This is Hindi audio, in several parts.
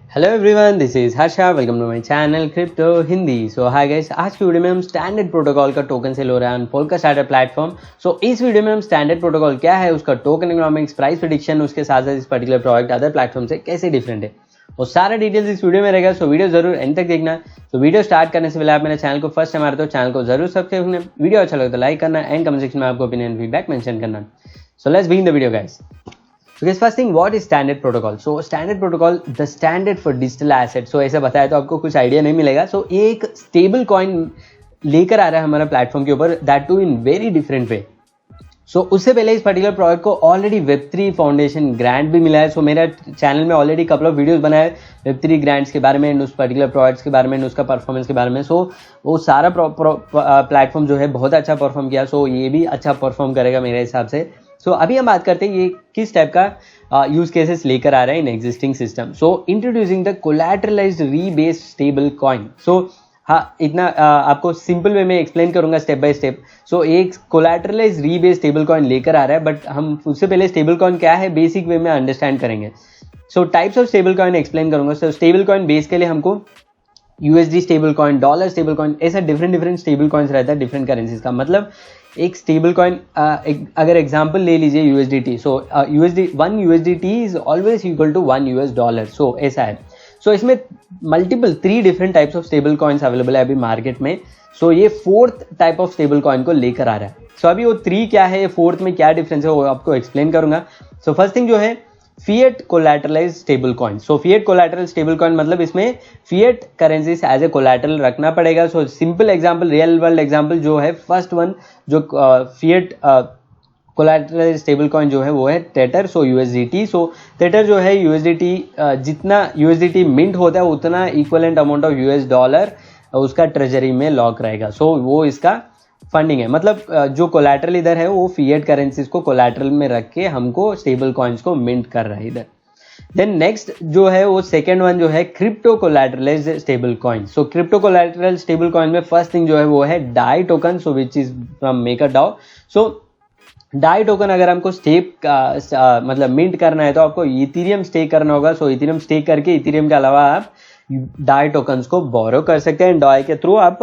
Hello everyone, this is Harsha. Welcome to my channel crypto Hindi. So hi guys, आज की वीडियो में हम स्टैंडर्ड प्रोटोकॉल का टोकन सेल हो रहा है पोल्का स्टार्टर प्लेटफॉर्म। सो इस वीडियो में हम स्टैंडर्ड प्रोटोकॉल क्या है, उसका टोकन इकोनॉमिक्स, प्राइस प्रेडिक्शन, उसके साथ साथ इस पर्टिकुलर प्रोडक्ट अदर प्लेटफॉर्म से कैसे डिफरेंट है, वो सारा डिटेल्स इस वीडियो में रहेगा। सो वीडियो जरूर एंड तक देखना। तो वीडियो स्टार्ट करने से पहले आप मेरे चैनल को फर्स्ट टाइम आ रहे हो, चैनल को जरूर सब्सक्राइब करना। वीडियो अच्छा लगे तो लाइक करना एंड कमेंट सेक्शन में आपको ओपिनियन फीडबैक मेंशन करना। So let's begin the video guys. So guys, first thing, what is standard protocol? So standard protocol, the standard for digital asset. So ऐसा बताया तो आपको कुछ आइडिया नहीं मिलेगा। So एक स्टेबल कॉइन लेकर आ रहा है हमारा प्लेटफॉर्म के ऊपर, that too in very different way. So उससे पहले इस पर्टिकुलर प्रोडक्ट को ऑलरेडी वेब3 फाउंडेशन ग्रांट भी मिला है। सो मेरा चैनल में ऑलरेडी कपल ऑफ वीडियोस बनाए वेब3 ग्रांट्स के बारे में, उस पर्टिकुलर प्रोडक्ट्स के बारे में, उसका परफॉर्मेंस के बारे में। सो वो सारा प्लेटफॉर्म जो है बहुत अच्छा परफॉर्म किया। सो ये भी अच्छा परफॉर्म करेगा मेरे हिसाब से। सो अभी हम बात करते हैं ये किस टाइप का यूज केसेस लेकर आ रहा है in existing system. So introducing the collateralised rebased stable coin. So हाँ, इतना आपको सिंपल वे में एक्सप्लेन करूंगा स्टेप बाय स्टेप। सो एक कोलैटरलाइज्ड रीबेस्ड स्टेबल कॉइन लेकर आ रहा है, बट हम उससे पहले स्टेबल कॉइन क्या है बेसिक वे में अंडरस्टैंड करेंगे। सो types of stable coin explain करूंगा। सो स्टेबल कॉइन बेस के लिए हमको USD stable coin, dollar stable coin, ऐसा डिफरेंट स्टेबल कॉइन्स रहता है डिफरेंट करेंसीज का। मतलब एक स्टेबल कॉइन अगर एग्जांपल ले लीजिए USDT. So one USDT is always equal to $1। So ऐसा है। सो इसमें multiple 3 different types of stable coins available है अभी मार्केट में। सो ये 4th type of stable coin को लेकर आ रहा है। सो अभी वो 3 क्या है, 4th में क्या डिफरेंस है, वो आपको एक्सप्लेन करूंगा। सो फर्स्ट थिंग जो है fiat collateralized stable coin. So fiat collateral stable coin मतलब इसमें fiat currency as a collateral रखना पड़ेगा। So simple example, real world example जो है फर्स्ट वन जो फिएट कोलैटरल स्टेबल कॉइन जो है वो है टेटर। सो यूएसडीटी। सो टेटर जो है यूएसडीटी, जितना यूएसडीटी मिंट होता है उतना इक्विवेलेंट अमाउंट ऑफ $US उसका ट्रेजरी में लॉक रहेगा। सो वो इसका फंडिंग है। मतलब जो कोलैटरल इधर है वो फिएट करेंसीज को कोलैटरल में रख के हमको स्टेबल कॉइन्स को मिंट कर रहा है इधर। देन नेक्स्ट जो है वो सेकेंड वन जो है crypto collateralised stable coin. So crypto collateral stable coin में फर्स्ट थिंग जो है वो है Dai token. So which is from MakerDAO. So Dai token अगर हमको स्टेक मतलब मिंट करना है तो आपको इथेरियम स्टेक करना होगा। सो इथेरियम स्टेक करके इथेरियम के अलावा आप डाई टोकन्स को बोरो कर सकते हैं। डाई के थ्रू आप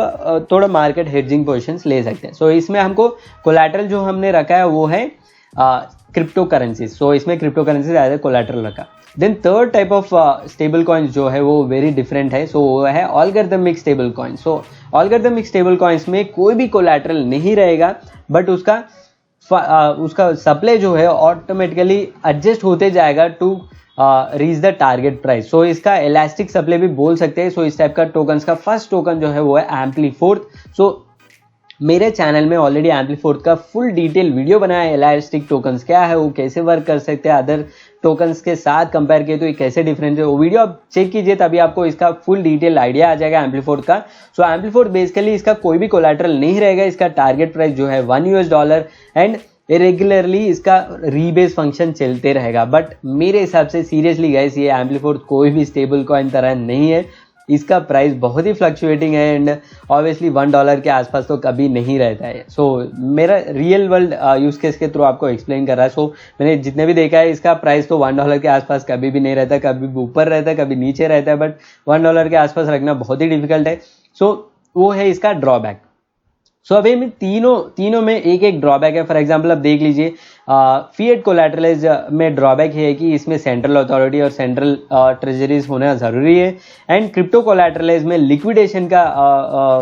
थोड़ा मार्केट हेजिंग पोजीशंस ले सकते हैं। सो इसमें हमको कोलैटरल जो हमने रखा है वो है क्रिप्टो करेंसीज। सो इसमें cryptocurrencies as a collateral रखा। Then third type of stable coins जो है वो वेरी डिफरेंट है। सो वो है algorithmic stable coin. So algorithmic stable coins में कोई भी कोलैटरल नहीं रहेगा, बट उसका सप्लाई जो है ऑटोमेटिकली एडजस्ट होते जाएगा to reach the target price. So इसका इलास्टिक सप्लाई भी बोल सकते हैं। सो इस टाइप का टोकन्स का फर्स्ट टोकन जो है वो है एम्पलीफोर्थ। सो मेरे चैनल में ऑलरेडी एम्पलीफोर्थ का फुल डिटेल वीडियो बनाया है। इलास्टिक टोकन्स क्या है, वो कैसे वर्क कर सकते हैं, अदर टोकन्स के साथ कंपेयर किए तो ये कैसे डिफरेंस है, वो वीडियो आप चेक कीजिए, तभी आपको इसका फुल डिटेल आइडिया आ जाएगा एम्पलीफोर्थ का। सो एम्पलीफोर्थ बेसिकली इसका कोई भी कोलैटरल नहीं रहेगा। इसका टारगेट प्राइस जो है $1 एंड रेगुलरली इसका रीबेस फंक्शन चलते रहेगा। बट मेरे हिसाब से सीरियसली गाइस, ये एम्पलीफोर्थ कोई भी स्टेबल कॉइन तरह नहीं है। इसका प्राइस बहुत ही फ्लक्चुएटिंग है एंड ऑब्वियसली $1 के आसपास तो कभी नहीं रहता है। सो मेरा रियल वर्ल्ड यूज केस के थ्रू आपको एक्सप्लेन कर रहा है। सो मैंने जितने भी देखा है इसका प्राइस तो $1 के आसपास कभी भी नहीं रहता, कभी ऊपर रहता है, कभी नीचे रहता है, बट $1 के आसपास रखना बहुत ही डिफिकल्ट है। सो वो है इसका ड्रॉबैक। सो अभी में तीनों में एक ड्रॉबैक है। फॉर एग्जांपल आप देख लीजिए, फिएट कोलैटरलाइज में ड्रॉबैक है कि इसमें सेंट्रल अथॉरिटी और सेंट्रल ट्रेजरीज होना जरूरी है। एंड क्रिप्टो कोलैटरलाइज में लिक्विडेशन का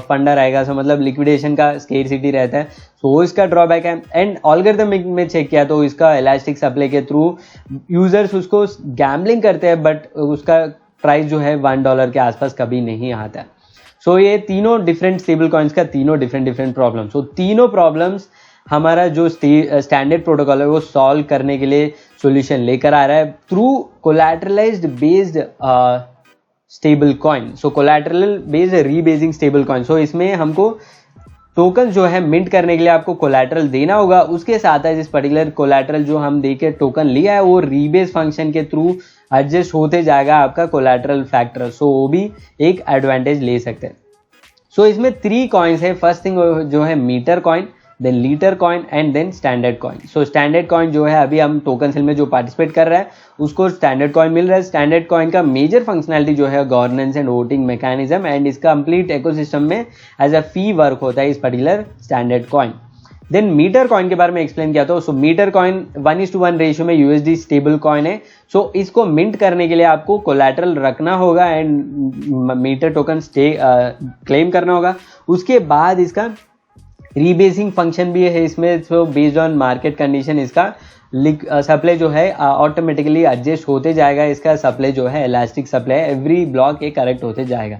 फंडा रहेगा। सो मतलब लिक्विडेशन का स्केर्सिटी रहता है। सो इसका ड्रॉबैक है। एंड ऑलगोरिथमिक में चेक किया तो इसका इलास्टिक सप्लाई के थ्रू यूजर्स उसको गैम्बलिंग करते हैं, बट उसका प्राइस जो है $1 के आसपास कभी नहीं आता है। सो ये तीनों डिफरेंट स्टेबल कॉइन्स का तीनों डिफरेंट प्रॉब्लम्स। सो तीनों प्रॉब्लम्स हमारा जो स्टैंडर्ड प्रोटोकॉल है वो सॉल्व करने के लिए सॉल्यूशन लेकर आ रहा है through collateralised based stable coin. So collateral based rebasing stable coin. So इसमें हमको टोकन जो है मिंट करने के लिए आपको कोलैटरल देना होगा। उसके साथ है जिस पर्टिकुलर कोलैटरल जो हम देके टोकन लिया है वो रीबेस फंक्शन के थ्रू एडजस्ट होते जाएगा आपका कोलैटरल फैक्टर। सो वो भी एक एडवांटेज ले सकते हैं। सो इसमें 3 कॉइन्स है। फर्स्ट थिंग जो है meter coin, then liter coin and then standard coin. So standard coin जो है अभी हम टोकन सेल में जो पार्टिसिपेट कर रहा है उसको स्टैंडर्ड कॉइन मिल रहा है। स्टैंडर्ड कॉइन का मेजर फंक्शनैलिटी जो है governance and voting mechanism and इसका कंप्लीट इकोसिस्टम में एज अ फी वर्क होता है इस particular standard coin. Then meter coin के बारे में एक्सप्लेन किया था। सो मीटर कॉइन 1:1 रेशियो में यूएसडी स्टेबल कॉइन है। सो इसको मिंट करने के लिए आपको कोलैटरल रखना होगा एंड मीटर टोकन क्लेम करना होगा। उसके बाद इसका रीबेसिंग फंक्शन भी है इसमें। So based on market condition इसका सप्लाई जो है ऑटोमेटिकली एडजस्ट होते जाएगा। इसका सप्लाई जो है इलास्टिक सप्लाई एवरी ब्लॉक ये करेक्ट होते जाएगा।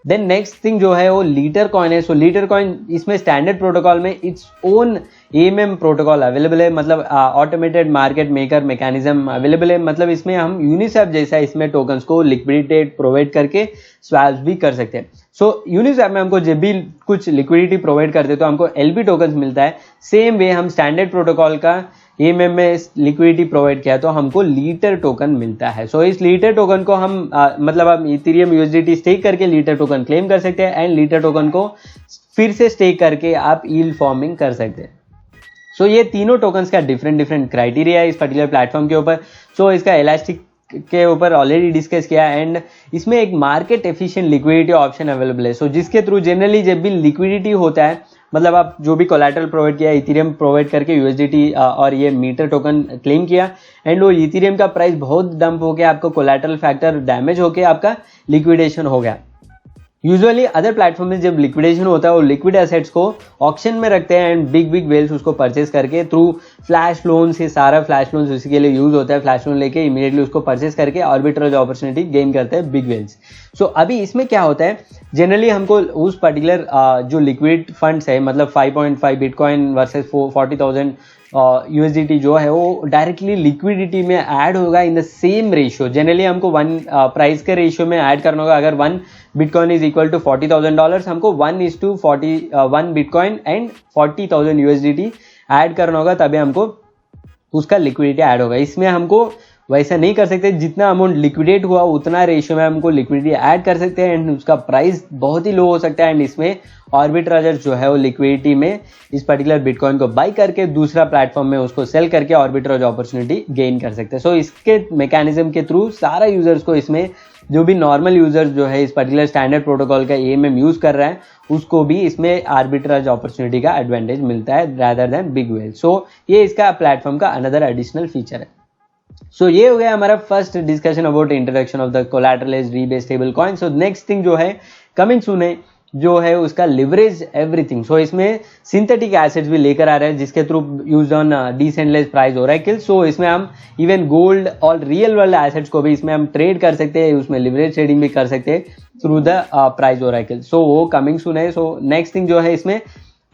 देन नेक्स्ट थिंग जो है वो लीटर कॉइन है। सो लीटर कॉइन इसमें स्टैंडर्ड प्रोटोकॉल में its own AMM protocol available है, मतलब automated market maker mechanism available है। मतलब इसमें हम यूनिस्वैप जैसा इसमें टोकन्स को लिक्विडिटी प्रोवाइड करके स्वैप भी कर सकते हैं। सो यूनिस्वैप में हमको जब भी कुछ लिक्विडिटी प्रोवाइड करते हैं तो हमको LP टोकन्स मिलता है। सेम वे हम स्टैंडर्ड प्रोटोकॉल का AMM में लिक्विडिटी प्रोवाइड किया तो हमको लीटर टोकन मिलता है। सो इस लीटर टोकन को हम मतलब हम इथेरियम USDT स्टेक करके लीटर टोकन क्लेम कर सकते हैं एंड लीटर टोकन को फिर से स्टेक करके आप यील्ड फॉर्मिंग कर सकते हैं। सो ये तीनों टोकन्स का डिफरेंट क्राइटेरिया है इस पर्टिकुलर प्लेटफॉर्म के ऊपर। सो इसका इलास्टिक के ऊपर ऑलरेडी डिस्कस किया एंड इसमें एक market efficient liquidity option available है। सो जिसके थ्रू जनरली जब भी लिक्विडिटी होता है, मतलब आप जो भी कोलैटरल प्रोवाइड किया, इथेरियम प्रोवाइड करके USDT और ये मीटर टोकन क्लेम किया एंड वो इथेरियम का प्राइस बहुत डंप होके आपको कोलैटरल फैक्टर डैमेज होके आपका लिक्विडेशन हो गया। यूजुअली अदर प्लेटफॉर्म में जब लिक्विडेशन होता है वो लिक्विड एसेट्स को ऑक्शन में रखते हैं एंड बिग वेल्स उसको परचेस करके थ्रू फ्लैश लोन से, सारा फ्लैश लोन उसी के लिए यूज होता है, फ्लैश लोन लेके इमीडिएटली उसको परचेस करके आर्बिट्रेज अपॉर्चुनिटी गेन करते हैं बिग वेल्स। सो अभी इसमें क्या होता है, जनरली हमको उस पर्टिकुलर जो लिक्विड फंड्स है, मतलब 5.5 बिटकॉइन वर्सेस 40,000 USDT जो है वो डायरेक्टली लिक्विडिटी में ऐड होगा in the same ratio. Generally हमको 1 प्राइस के रेशियो में ऐड करना होगा। अगर 1 बिटकॉइन इज इक्वल टू $40,000 हमको 1:1 बिटकॉइन एंड 40,000 USDT ऐड करना होगा, तभी हमको उसका लिक्विडिटी ऐड होगा। इसमें हमको वैसा नहीं कर सकते, जितना अमाउंट लिक्विडेट हुआ उतना रेशियो में हमको लिक्विडिटी ऐड कर सकते हैं एंड उसका प्राइस बहुत ही लो हो सकता है एंड इसमें आर्बिट्राजर जो है वो लिक्विडिटी में इस पर्टिकुलर बिटकॉइन को बाई करके दूसरा प्लेटफॉर्म में उसको सेल करके आर्बिट्राज अपॉर्चुनिटी गेन कर सकते हैं। सो इसके मैकेनिज्म के थ्रू सारा यूजर्स को, इसमें जो भी नॉर्मल यूजर्स जो है इस पर्टिकुलर स्टैंडर्ड प्रोटोकॉल का AMM यूज कर रहा है उसको भी इसमें आर्बिट्राज अपॉर्चुनिटी का एडवांटेज मिलता है रादर देन बिग वेल। सो ये इसका प्लेटफॉर्म का अनदर एडिशनल फीचर है। सो ये हो गया हमारा first discussion about introduction of the collateralized rebase stable coin. So next thing जो है कमिंग सून है जो है उसका लिवरेज एवरीथिंग। सो इसमें सिंथेटिक एसेट्स भी लेकर आ रहे हैं जिसके through use on decentralized price oracle. So इसमें हम इवन गोल्ड और रियल वर्ल्ड एसेट्स को भी इसमें हम ट्रेड कर सकते हैं, उसमें लिवरेज ट्रेडिंग भी कर सकते हैं थ्रू द प्राइस ओरेकल। सो वो कमिंग सून है। सो नेक्स्ट थिंग जो है इसमें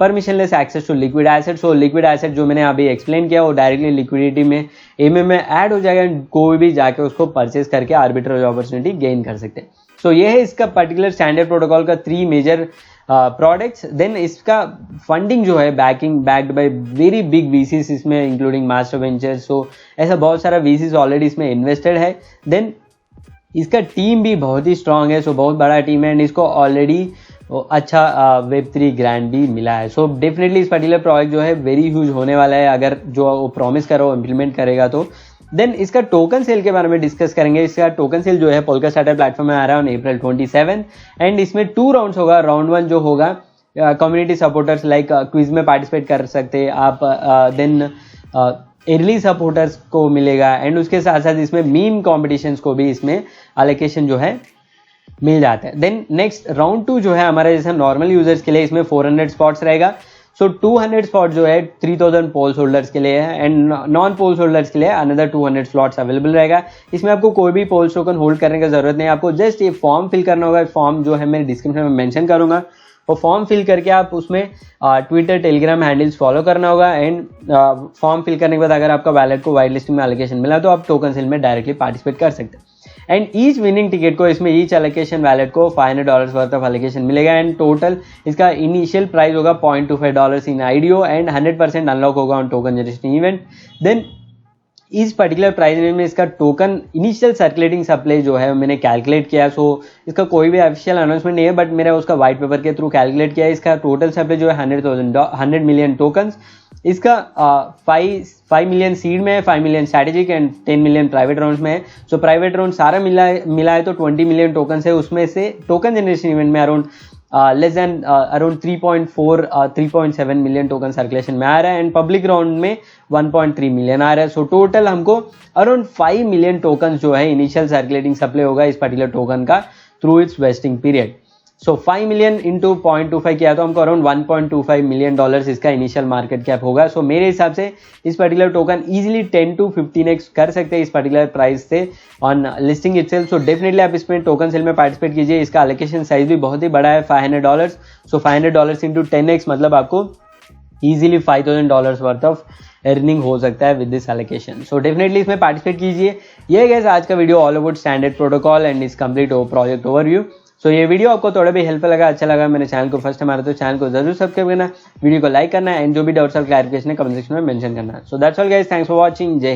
permissionless access to liquid asset. So liquid asset जो मैंने अभी एक्सप्लेन किया वो डायरेक्टली लिक्विडिटी में AMM में ऐड हो जाएगा, कोई भी जाके उसको परचेस करके आर्बिट्रेज अपॉर्चुनिटी गेन कर सकते हैं। सो ये है इसका पर्टिकुलर स्टैंडर्ड प्रोटोकॉल का 3 मेजर प्रोडक्ट्स। देन इसका फंडिंग जो है backed by very big VCs इसमें इंक्लूडिंग मास्टर वेंचर्स। सो ऐसा बहुत सारा VCs ऑलरेडी इसमें इन्वेस्टेड है। देन इसका टीम भी बहुत ही स्ट्रांग है। सो बहुत बड़ा टीम है एंड इसको ऑलरेडी अच्छा Web3 ग्रांट भी मिला है। सो डेफिनेटली इस पर्टिकुलर प्रोजेक्ट जो है वेरी ह्यूज होने वाला है अगर जो वो प्रॉमिस करो इम्प्लीमेंट करेगा तो। देन इसका टोकन सेल के बारे में डिस्कस करेंगे। इसका टोकन सेल जो है पोल्कास्टार्टर प्लेटफॉर्म में आ रहा है ऑन April 27 एंड इसमें 2 राउंड्स होगा। राउंड 1 जो होगा कम्युनिटी सपोर्टर्स लाइक क्विज में पार्टिसिपेट कर सकते हैं आप, देन अर्ली सपोर्टर्स को मिलेगा एंड उसके साथ साथ इसमें मीम कॉम्पिटिशन्स को भी इसमें एलोकेशन जो है मिल जाता है। देन नेक्स्ट राउंड 2 जो है हमारा जैसे नॉर्मल यूजर्स के लिए इसमें 400 स्पॉट्स रहेगा। सो 200 स्पॉट जो है 3000 पोल्स होल्डर्स के लिए है एंड नॉन पोल्स होल्डर्स के लिए अनदर 200 स्लॉट्स अवेलेबल रहेगा। इसमें आपको कोई भी पोल्स टोकन होल्ड करने की जरूरत नहीं है, आपको जस्ट ये फॉर्म फिल करना होगा। फॉर्म जो है मैं डिस्क्रिप्शन में मेंशन करूंगा, वो फॉर्म फिल करके आप उसमें ट्विटर टेलीग्राम हैंडल्स फॉलो करना होगा एंड फॉर्म फिल करने के बाद अगर आपका वैलेट को वाइट लिस्टिंग में एलोकेशन मिला तो आप टोकन सेल में डायरेक्टली पार्टिसिपेट कर सकते हैं। एंड ईच विनिंग टिकट को इसमें ईच एलोकेशन वैलेट को $500 वर्थ ऑफ एलोकेशन मिलेगा एंड टोटल इसका इनिशियल प्राइस होगा $0.25 इन IDO एंड 100% अनलॉक होगा on token generation event. Then इस पर्टिकुलर प्राइस रेंज में इसका टोकन इनिशियल सर्कुलेटिंग सप्लाई जो है मैंने कैलकुलेट किया। सो इसका कोई भी ऑफिशियल अनाउंसमेंट नहीं है, बट मेरा उसका व्हाइट पेपर के थ्रू कैलकुलेट किया है। इसका टोटल सप्लाई जो है 100 मिलियन टोकन्स। इसका 5 मिलियन सीड में है, 5 million strategic and 10 million private rounds में है। सो प्राइवेट राउंड सारा मिला है तो 20 मिलियन टोकन है। उसमें से टोकन जनरेशन इवेंट में around less than around 3.7 million token circulation में आ रहा है एंड पब्लिक राउंड में 1.3 मिलियन आ रहा है। सो टोटल हमको अराउंड 5 मिलियन टोकन जो है इनिशियल सर्कुलेटिंग सप्लाई होगा इस पर्टिकुलर टोकन का through it's vesting period. So 5 million into 0.25 किया तो हमको अराउंड 1.25 मिलियन डॉलर्स इसका इनिशियल मार्केट कैप होगा। सो मेरे हिसाब से इस particular token easily 10 to 15x कर सकते हैं इस पर्टिकुलर प्राइस से on listing itself. So definitely आप इसमें टोकन सेल में पार्टिसिपेट कीजिए। इसका एलोकेशन साइज भी बहुत ही बड़ा है, $500। सो $500 इंटू 10x मतलब आपको इजीली $5,000 वर्थ ऑफ अर्निंग हो सकता है with this allocation. So definitely इसमें पार्टिसिपेट कीजिए। ये गाइस आज का video all about standard protocol and इस कंप्लीट प्रोजेक्ट ओवरव्यू। सो ये वीडियो आपको थोड़ा भी हेल्पफुल लगा, अच्छा लगा, मेरे चैनल को फर्स्ट टाइम आ रहा है तो चैनल को जरूर सब्सक्राइब करना, वीडियो को लाइक करना एंड जो भी डाउट्स और क्लैरिफिकेशन है कमेंट सेक्शन में मेंशन करना। So that's all guys, thanks for watching. जय